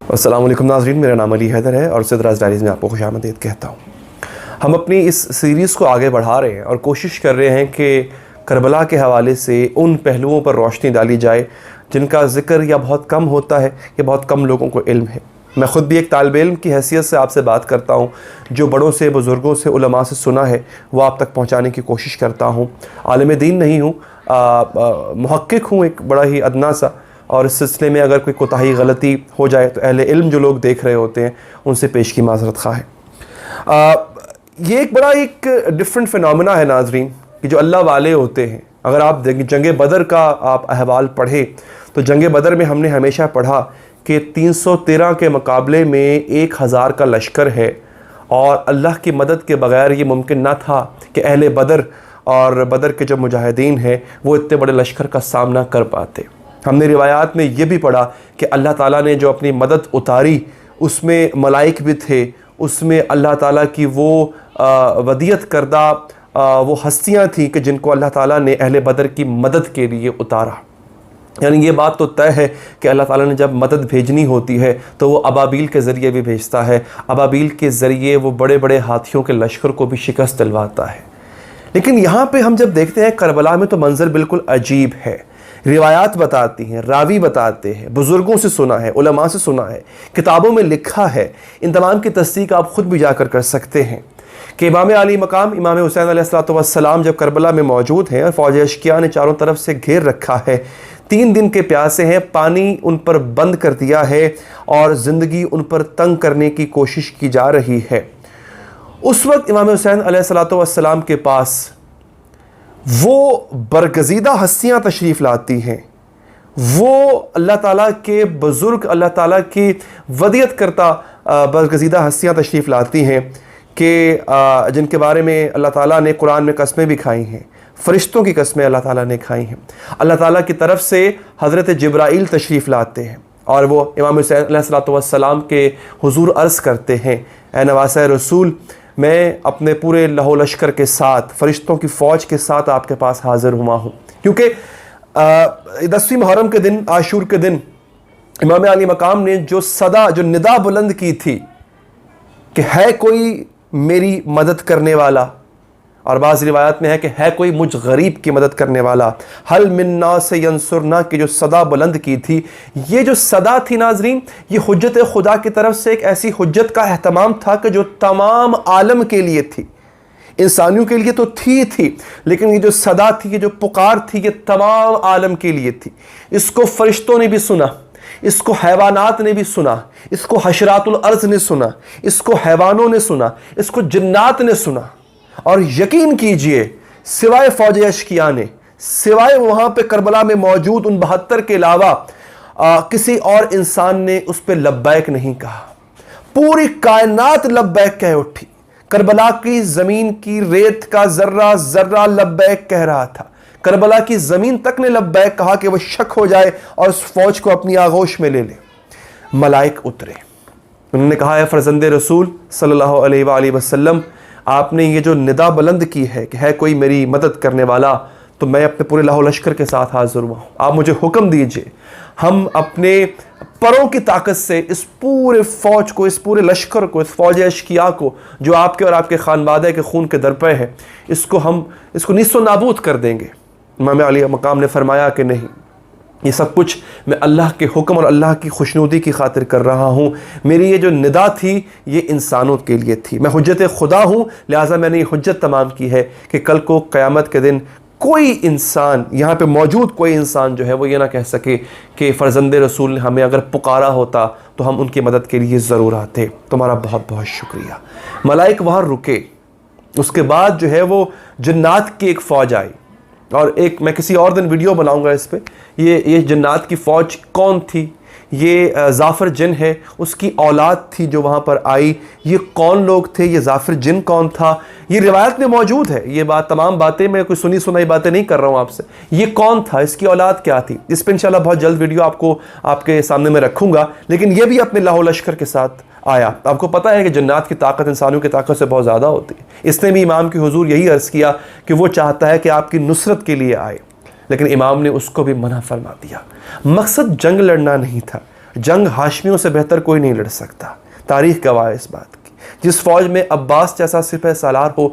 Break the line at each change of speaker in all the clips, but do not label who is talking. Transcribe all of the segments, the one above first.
السلام علیکم ناظرین، میرا نام علی حیدر ہے اور سدراز ڈائریز میں آپ کو خوش آمدید کہتا ہوں۔ ہم اپنی اس سیریز کو آگے بڑھا رہے ہیں اور کوشش کر رہے ہیں کہ کربلا کے حوالے سے ان پہلوؤں پر روشنی ڈالی جائے جن کا ذکر یا بہت کم ہوتا ہے یا بہت کم لوگوں کو علم ہے۔ میں خود بھی ایک طالب علم کی حیثیت سے آپ سے بات کرتا ہوں، جو بڑوں سے، بزرگوں سے، علماء سے سنا ہے وہ آپ تک پہنچانے کی کوشش کرتا ہوں۔ عالم دین نہیں ہوں، محقق ہوں ایک بڑا ہی ادنا سا، اور اس سلسلے میں اگر کوئی کوتاہی غلطی ہو جائے تو اہل علم جو لوگ دیکھ رہے ہوتے ہیں ان سے پیش کی معذرت خواہ ہے۔ یہ ایک بڑا ڈفرینٹ فینومینا ہے ناظرین کہ جو اللہ والے ہوتے ہیں، اگر آپ جنگ بدر کا آپ احوال پڑھیں تو جنگ بدر میں ہم نے ہمیشہ پڑھا کہ 313 کے مقابلے میں 1000 کا لشکر ہے، اور اللہ کی مدد کے بغیر یہ ممکن نہ تھا کہ اہل بدر اور بدر کے جو مجاہدین ہیں وہ اتنے بڑے لشکر کا سامنا کر پاتے۔ ہم نے روایات میں یہ بھی پڑھا کہ اللہ تعالیٰ نے جو اپنی مدد اتاری اس میں ملائک بھی تھے، اس میں اللہ تعالیٰ کی وہ ودیت کردہ وہ ہستیاں تھیں کہ جن کو اللہ تعالیٰ نے اہل بدر کی مدد کے لیے اتارا۔ یعنی یہ بات تو طے ہے کہ اللہ تعالیٰ نے جب مدد بھیجنی ہوتی ہے تو وہ ابابیل کے ذریعے بھی بھیجتا ہے، ابابیل کے ذریعے وہ بڑے بڑے ہاتھیوں کے لشکر کو بھی شکست دلواتا ہے۔ لیکن یہاں پہ ہم جب دیکھتے ہیں کربلا میں تو منظر بالکل عجیب ہے۔ روایات بتاتی ہیں، راوی بتاتے ہیں، بزرگوں سے سنا ہے، علماء سے سنا ہے، کتابوں میں لکھا ہے، ان تمام کی تصدیق آپ خود بھی جا کر سکتے ہیں کہ امام علی مقام امام حسین علیہ السلام جب کربلا میں موجود ہیں اور فوج اشقیاء نے چاروں طرف سے گھیر رکھا ہے، 3 دن کے پیاسے ہیں، پانی ان پر بند کر دیا ہے اور زندگی ان پر تنگ کرنے کی کوشش کی جا رہی ہے۔ اس وقت امام حسین علیہ السلام کے پاس وہ برگزیدہ ہستیاں تشریف لاتی ہیں، وہ اللہ تعالیٰ کے بزرگ، اللہ تعالیٰ کی ودیت کرتا برگزیدہ ہستیاں تشریف لاتی ہیں کہ جن کے بارے میں اللہ تعالیٰ نے قرآن میں قسمیں بھی کھائی ہیں، فرشتوں کی قسمیں اللہ تعالیٰ نے کھائی ہیں۔ اللہ تعالیٰ کی طرف سے حضرت جبرائیل تشریف لاتے ہیں اور وہ امام حسین علیہ السلام کے حضور عرض کرتے ہیں، اے نواسہ رسول، میں اپنے پورے لہو لشکر کے ساتھ، فرشتوں کی فوج کے ساتھ آپ کے پاس حاضر ہوا ہوں۔ کیونکہ 10ویں محرم کے دن، عاشور کے دن، امام علی مقام نے جو ندا بلند کی تھی کہ ہے کوئی میری مدد کرنے والا، اور بعض روایات میں ہے کہ ہے کوئی مجھ غریب کی مدد کرنے والا، حل من ناس ینصرنا کی جو صدا بلند کی تھی، یہ جو صدا تھی ناظرین، یہ حجت خدا کی طرف سے ایک ایسی حجت کا اہتمام تھا کہ جو تمام عالم کے لیے تھی، انسانیوں کے لیے تو تھی، لیکن یہ جو صدا تھی، یہ جو پکار تھی، یہ تمام عالم کے لیے تھی۔ اس کو فرشتوں نے بھی سنا، اس کو حیوانات نے بھی سنا، اس کو حشرات الارض نے سنا، اس کو حیوانوں نے سنا، اس کو جنات نے سنا، اور یقین کیجئے سوائے فوج اشقیاء نے، سوائے وہاں پہ کربلا میں موجود ان 72 کے علاوہ کسی اور انسان نے اس پہ لبیک نہیں کہا۔ پوری کائنات لبیک کہہ اٹھی، کربلا کی زمین کی ریت کا ذرہ ذرہ لبیک کہہ رہا تھا، کربلا کی زمین تک نے لبیک کہا کہ وہ شک ہو جائے اور اس فوج کو اپنی آغوش میں لے لے۔ ملائک اترے، انہوں نے کہا، اے فرزند رسول صلی اللہ علیہ وآلہ وسلم، آپ نے یہ جو ندا بلند کی ہے کہ ہے کوئی میری مدد کرنے والا، تو میں اپنے پورے لاہو لشکر کے ساتھ حاضر ہوا ہوں۔ آپ مجھے حکم دیجئے، ہم اپنے پروں کی طاقت سے اس پورے فوج کو، اس پورے لشکر کو، اس فوج اشقیاء کو جو آپ کے اور آپ کے خانوادہ کے خون کے درپے ہے، اس کو نیست و نابود کر دیں گے۔ امام علی مقام نے فرمایا کہ نہیں، یہ سب کچھ میں اللہ کے حکم اور اللہ کی خوشنودی کی خاطر کر رہا ہوں۔ میری یہ جو ندا تھی یہ انسانوں کے لیے تھی، میں حجت خدا ہوں، لہٰذا میں نے یہ حجت تمام کی ہے کہ کل کو قیامت کے دن کوئی انسان، یہاں پہ موجود کوئی انسان جو ہے وہ یہ نہ کہہ سکے کہ فرزند رسول نے ہمیں اگر پکارا ہوتا تو ہم ان کی مدد کے لیے ضرور آتے۔ تمہارا بہت بہت شکریہ۔ ملائک وہاں رکے، اس کے بعد جو ہے وہ جنات کی ایک فوج آئی، اور میں کسی اور دن ویڈیو بناؤں گا اس پہ، یہ جنات کی فوج کون تھی، یہ زعفر جن ہے، اس کی اولاد تھی جو وہاں پر آئی، یہ کون لوگ تھے، یہ زعفر جن کون تھا، یہ روایت میں موجود ہے، یہ تمام باتیں میں کوئی سنی سنائی باتیں نہیں کر رہا ہوں آپ سے، یہ کون تھا، اس کی اولاد کیا تھی، اس پہ انشاءاللہ بہت جلد ویڈیو آپ کے سامنے میں رکھوں گا۔ لیکن یہ بھی اپنے لاہو لشکر کے ساتھ آیا۔ آپ کو پتہ ہے کہ جنات کی طاقت انسانوں کی طاقت سے بہت زیادہ ہوتی ہے، اس نے بھی امام کی حضور یہی عرض کیا کہ وہ چاہتا ہے کہ آپ کی نصرت کے لیے آئے، لیکن امام نے اس کو بھی منع فرما دیا۔ مقصد جنگ لڑنا نہیں تھا، جنگ ہاشمیوں سے بہتر کوئی نہیں لڑ سکتا، تاریخ گواہ ہے اس بات کی۔ جس فوج میں عباس جیسا سپہ سالار ہو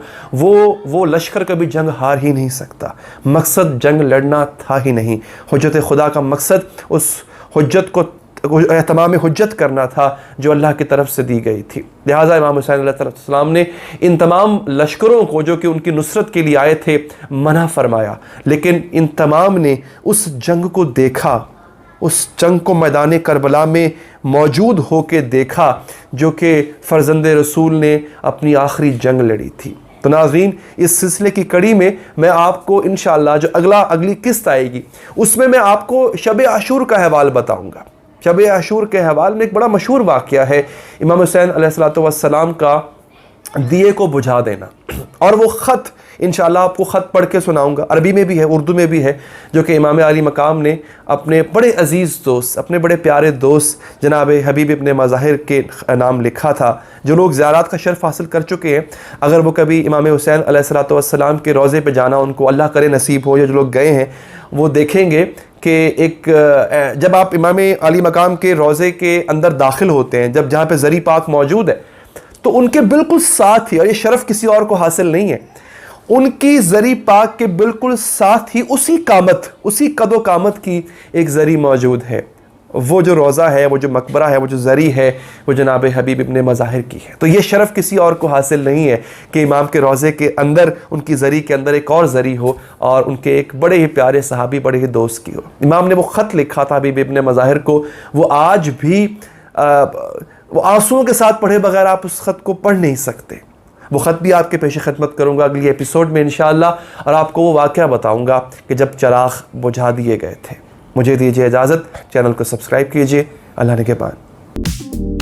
وہ لشکر کبھی جنگ ہار ہی نہیں سکتا۔ مقصد جنگ لڑنا تھا ہی نہیں، حجت خدا کا مقصد اس حجت کو اہتمام حجت کرنا تھا جو اللہ کی طرف سے دی گئی تھی۔ لہٰذا امام حسین علیہ السلام نے ان تمام لشکروں کو جو کہ ان کی نصرت کے لیے آئے تھے منع فرمایا، لیکن ان تمام نے اس جنگ کو دیکھا، اس جنگ کو میدان کربلا میں موجود ہو کے دیکھا جو کہ فرزند رسول نے اپنی آخری جنگ لڑی تھی۔ تو ناظرین، اس سلسلے کی کڑی میں میں آپ کو انشاءاللہ جو اگلی قسط آئے گی اس میں آپ کو شب عاشور کا احوال بتاؤں گا۔ شب عاشور کے حوال میں ایک بڑا مشہور واقعہ ہے امام حسین علیہ السلام کا دیے کو بجھا دینا، اور وہ خط انشاءاللہ آپ کو خط پڑھ کے سناؤں گا، عربی میں بھی ہے، اردو میں بھی ہے، جو کہ امام علی مقام نے اپنے بڑے عزیز دوست، اپنے بڑے پیارے دوست جناب حبیب ابن مظاہر کے نام لکھا تھا۔ جو لوگ زیارات کا شرف حاصل کر چکے ہیں، اگر وہ کبھی امام حسین علیہ السلام کے روضے پہ جانا ان کو اللہ کرے نصیب ہو، یا جو لوگ گئے ہیں وہ دیکھیں گے کہ جب آپ امام علی مقام کے روضے کے اندر داخل ہوتے ہیں، جہاں پہ زری پاک موجود ہے، تو ان کے بالکل ساتھ ہی، اور یہ شرف کسی اور کو حاصل نہیں ہے، ان کی زری پاک کے بالکل ساتھ ہی اسی قد و قامت کی ایک زری موجود ہے۔ وہ جو روضہ ہے، وہ جو مقبرہ ہے، وہ جو زری ہے، وہ جناب حبیب ابن مظاہر کی ہے۔ تو یہ شرف کسی اور کو حاصل نہیں ہے کہ امام کے روضے کے اندر، ان کی زری کے اندر ایک اور زری ہو، اور ان کے ایک بڑے ہی پیارے صحابی، بڑے ہی دوست کی ہو۔ امام نے وہ خط لکھا تھا حبیب ابن مظاہر کو، وہ آج بھی وہ آنسوؤں کے ساتھ پڑھے بغیر آپ اس خط کو پڑھ نہیں سکتے۔ وہ خط بھی آپ کے پیش خدمت کروں گا اگلی ایپیسوڈ میں انشاءاللہ، اور آپ کو وہ واقعہ بتاؤں گا کہ جب چراغ بجھا دیے گئے تھے۔ مجھے دیجیے اجازت، چینل کو سبسکرائب کیجیے۔ اللہ نگہبان۔